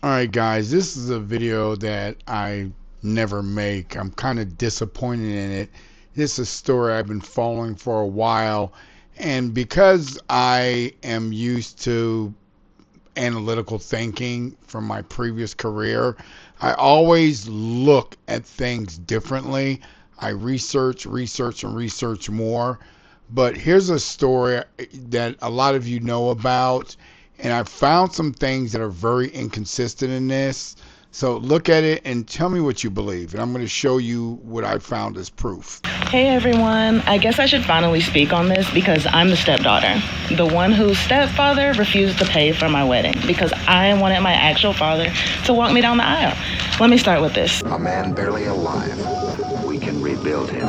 Alright guys, this is a video that I never make. I'm kind of disappointed in it. This is a story I've been following for a while, and because I am used to analytical thinking from my previous career, I always look at things differently. I research and research more. But here's a story that a lot of you know about, and I found some things that are very inconsistent in this. So look at it and tell me what you believe, and I'm going to show you what I found as proof. Hey everyone, I guess I should finally speak on this because I'm the stepdaughter, the one whose stepfather refused to pay for my wedding because I wanted my actual father to walk me down the aisle. Let me start with this. A man barely alive. We can rebuild him.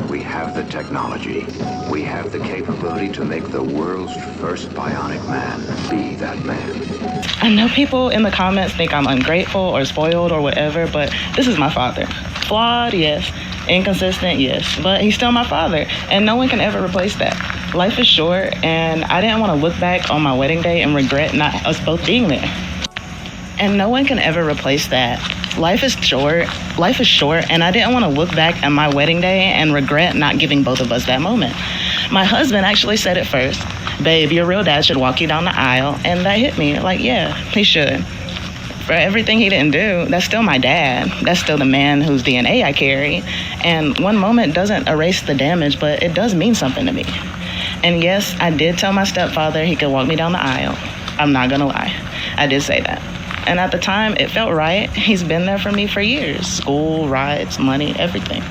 We have the technology. We have the capability to make the world's first bionic man be that man. I know people in the comments think I'm ungrateful or spoiled or whatever, but this is my father. Flawed, yes. Inconsistent, yes. But he's still my father, and no one can ever replace that. Life is short, and I didn't want to look back on my wedding day and regret not us both being there. And no one can ever replace that. Life is short, and I didn't want to look back at my wedding day and regret not giving both of us that moment. My husband actually said it first. Babe, your real dad should walk you down the aisle, and that hit me. Like, yeah, he should. For everything he didn't do, that's still my dad. That's still the man whose DNA I carry. And one moment doesn't erase the damage, but it does mean something to me. And yes, I did tell my stepfather he could walk me down the aisle. I'm not gonna lie. I did say that. And at the time, it felt right. He's been there for me for years. School, rides, money, everything.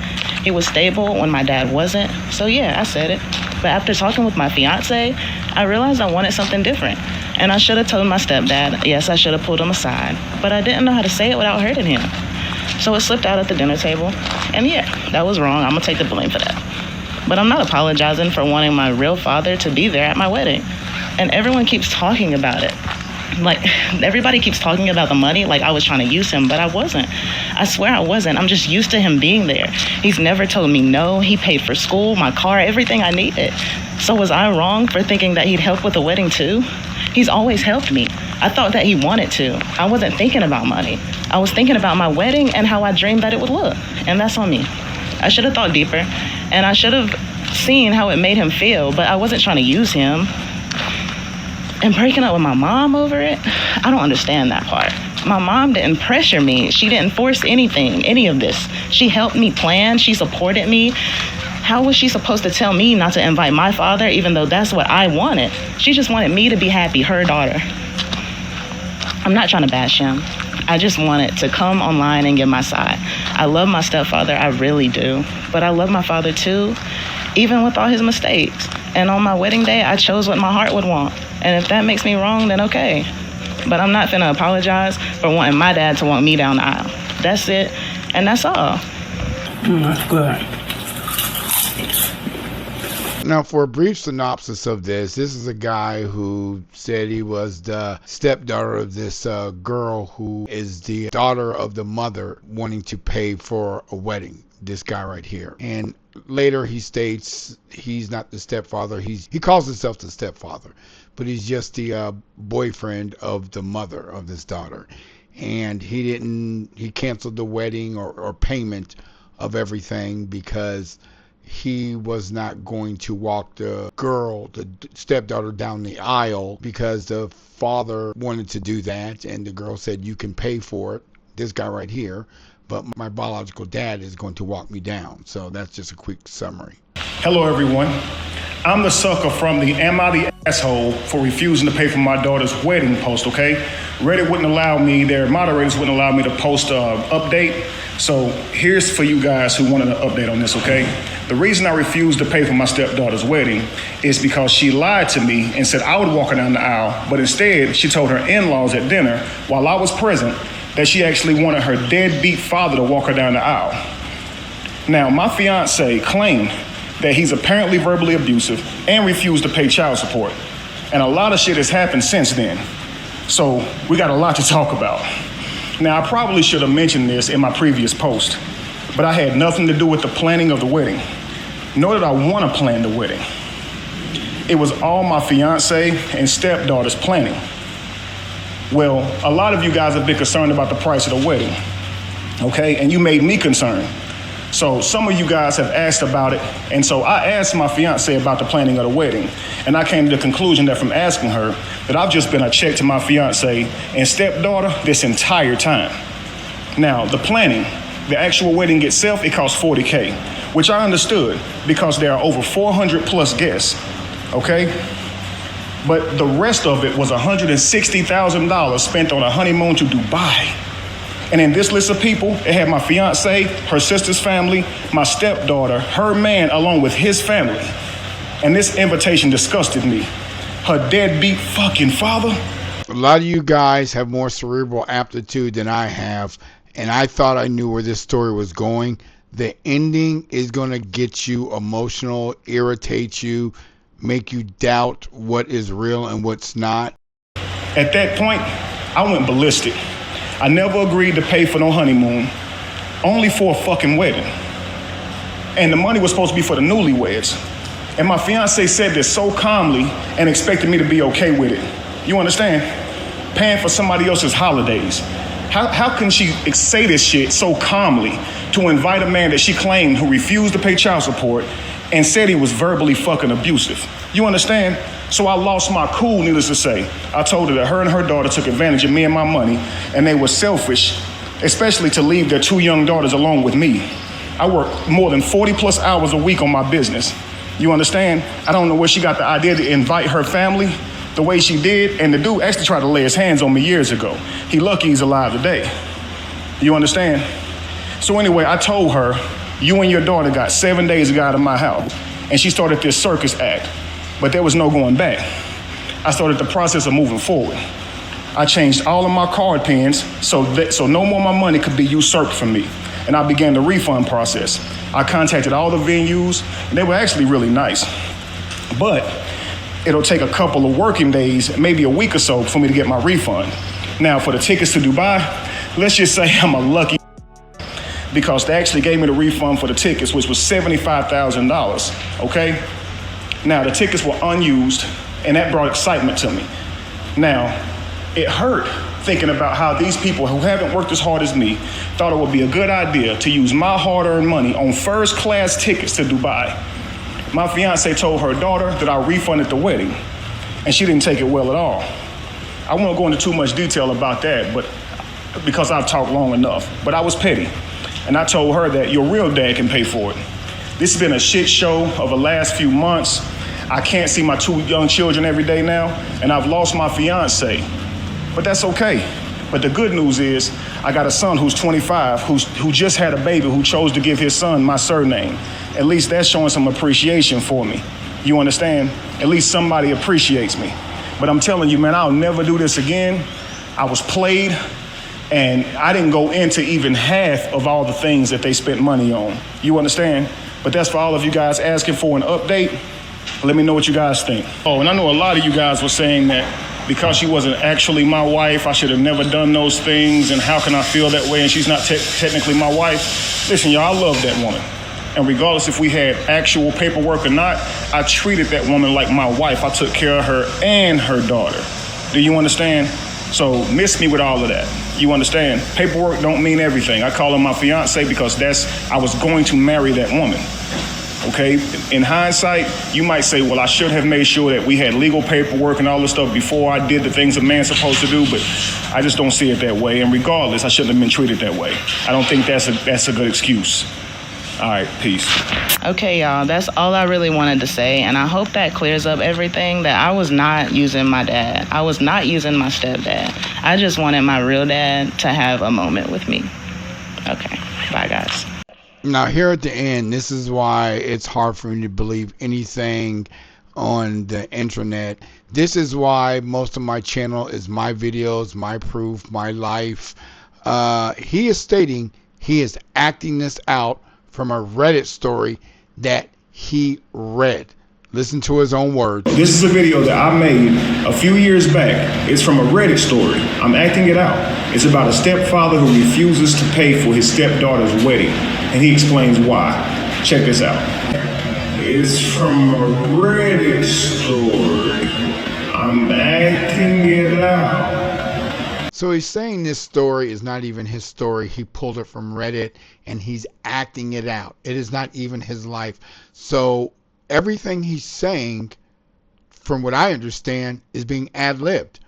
He was stable when my dad wasn't. So yeah, I said it. But after talking with my fiance, I realized I wanted something different. And I should have told my stepdad. Yes, I should have pulled him aside. But I didn't know how to say it without hurting him. So it slipped out at the dinner table. And yeah, that was wrong. I'm gonna take the blame for that. But I'm not apologizing for wanting my real father to be there at my wedding. And everyone keeps talking about it. Like, everybody keeps talking about the money like I was trying to use him, but I wasn't. I swear I wasn't. I'm just used to him being there. He's never told me no. He paid for school, my car, everything I needed. So was I wrong for thinking that he'd help with the wedding too? He's always helped me. I thought that he wanted to. I wasn't thinking about money. I was thinking about my wedding and how I dreamed that it would look. And that's on me. I should have thought deeper, and I should have seen how it made him feel, but I wasn't trying to use him. And breaking up with my mom over it, I don't understand that part. My mom didn't pressure me. She didn't force anything, any of this. She helped me plan. She supported me. How was she supposed to tell me not to invite my father, even though that's what I wanted? She just wanted me to be happy, her daughter. I'm not trying to bash him. I just wanted to come online and give my side. I love my stepfather, I really do. But I love my father too, even with all his mistakes. And on my wedding day, I chose what my heart would want. And if that makes me wrong, then okay. But I'm not finna apologize for wanting my dad to walk me down the aisle. That's it, and that's all. That's good. Now, for a brief synopsis of this is a guy who said he was the stepdaughter of this girl who is the daughter of the mother wanting to pay for a wedding. This guy right here. And later he states he's not the stepfather. He calls himself the stepfather, but he's just the boyfriend of the mother of this daughter. And he canceled the wedding or payment of everything because he was not going to walk the girl, the stepdaughter, down the aisle because the father wanted to do that, and the girl said, you can pay for it, this guy right here, but my biological dad is going to walk me down. So that's just a quick summary. Hello everyone. I'm the sucker from the Am I the Asshole for refusing to pay for my daughter's wedding post, okay? Reddit wouldn't allow me, their moderators wouldn't allow me to post an update. So here's for you guys who wanted an update on this, okay? The reason I refused to pay for my stepdaughter's wedding is because she lied to me and said I would walk her down the aisle, but instead she told her in-laws at dinner while I was present that she actually wanted her deadbeat father to walk her down the aisle. Now, my fiance claimed that he's apparently verbally abusive and refused to pay child support. And a lot of shit has happened since then. So we got a lot to talk about. Now, I probably should have mentioned this in my previous post, but I had nothing to do with the planning of the wedding, nor did I want to plan the wedding. It was all my fiance and stepdaughter's planning. Well, a lot of you guys have been concerned about the price of the wedding, okay? And you made me concerned. So some of you guys have asked about it, and so I asked my fiance about the planning of the wedding, and I came to the conclusion that from asking her that I've just been a check to my fiance and stepdaughter this entire time. Now, the planning, the actual wedding itself, it costs $40K, which I understood because there are over 400 plus guests, okay? But the rest of it was $160,000 spent on a honeymoon to Dubai. And in this list of people, it had my fiance, her sister's family, my stepdaughter, her man, along with his family. And this invitation disgusted me. Her deadbeat fucking father. A lot of you guys have more cerebral aptitude than I have, and I thought I knew where this story was going. The ending is going to get you emotional, irritate you, make you doubt what is real and what's not. At that point, I went ballistic. I never agreed to pay for no honeymoon, only for a fucking wedding. And the money was supposed to be for the newlyweds. And my fiance said this so calmly and expected me to be okay with it. You understand? Paying for somebody else's holidays. How can she say this shit so calmly to invite a man that she claimed who refused to pay child support and said he was verbally fucking abusive? You understand? So I lost my cool, needless to say. I told her that her and her daughter took advantage of me and my money, and they were selfish, especially to leave their two young daughters alone with me. I work more than 40 plus hours a week on my business. You understand? I don't know where she got the idea to invite her family the way she did, and the dude actually tried to lay his hands on me years ago. He lucky he's alive today. You understand? So anyway, I told her, you and your daughter got 7 days to get out of my house. And she started this circus act, but there was no going back. I started the process of moving forward. I changed all of my card pins so no more of my money could be usurped from me. And I began the refund process. I contacted all the venues, and they were actually really nice. But it'll take a couple of working days, maybe a week or so, for me to get my refund. Now, for the tickets to Dubai, let's just say I'm a lucky because they actually gave me the refund for the tickets, which was $75,000, okay? Now, the tickets were unused, and that brought excitement to me. Now, it hurt thinking about how these people who haven't worked as hard as me thought it would be a good idea to use my hard-earned money on first-class tickets to Dubai. My fiance told her daughter that I refunded the wedding, and she didn't take it well at all. I won't go into too much detail about that, but because I've talked long enough. But I was petty, and I told her that your real dad can pay for it. This has been a shit show of the last few months. I can't see my two young children every day now, and I've lost my fiance. But that's okay. But the good news is I got a son who's 25 who just had a baby who chose to give his son my surname. At least that's showing some appreciation for me. You understand? At least somebody appreciates me. But I'm telling you, man, I'll never do this again. I was played, and I didn't go into even half of all the things that they spent money on. You understand? But that's for all of you guys asking for an update. Let me know what you guys think. Oh, and I know a lot of you guys were saying that because she wasn't actually my wife, I should have never done those things, and how can I feel that way and she's not technically my wife? Listen, y'all, I love that woman. And regardless if we had actual paperwork or not, I treated that woman like my wife. I took care of her and her daughter. Do you understand? So miss me with all of that. You understand? Paperwork don't mean everything. I call her my fiance because I was going to marry that woman. Okay, in hindsight, you might say, well, I should have made sure that we had legal paperwork and all this stuff before I did the things a man's supposed to do, but I just don't see it that way. And regardless, I shouldn't have been treated that way. I don't think that's a good excuse. All right, peace. Okay, y'all, that's all I really wanted to say, and I hope that clears up everything, that I was not using my dad. I was not using my stepdad. I just wanted my real dad to have a moment with me. Okay, bye, guys. Now, here at the end, this is why it's hard for me to believe anything on the internet. This is why most of my channel is my videos, my proof, my life. He is stating he is acting this out from a Reddit story that he read. Listen to his own words. This is a video that I made a few years back. It's from a Reddit story. I'm acting it out. It's about a stepfather who refuses to pay for his stepdaughter's wedding. And he explains why. Check this out. It's from a Reddit story. I'm acting it out. So he's saying this story is not even his story. He pulled it from Reddit and he's acting it out. It is not even his life. So everything he's saying, from what I understand, is being ad-libbed.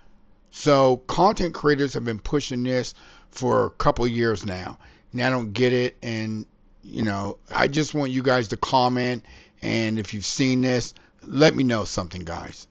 So content creators have been pushing this for a couple of years now. And I don't get it. And, I just want you guys to comment. And if you've seen this, let me know something, guys.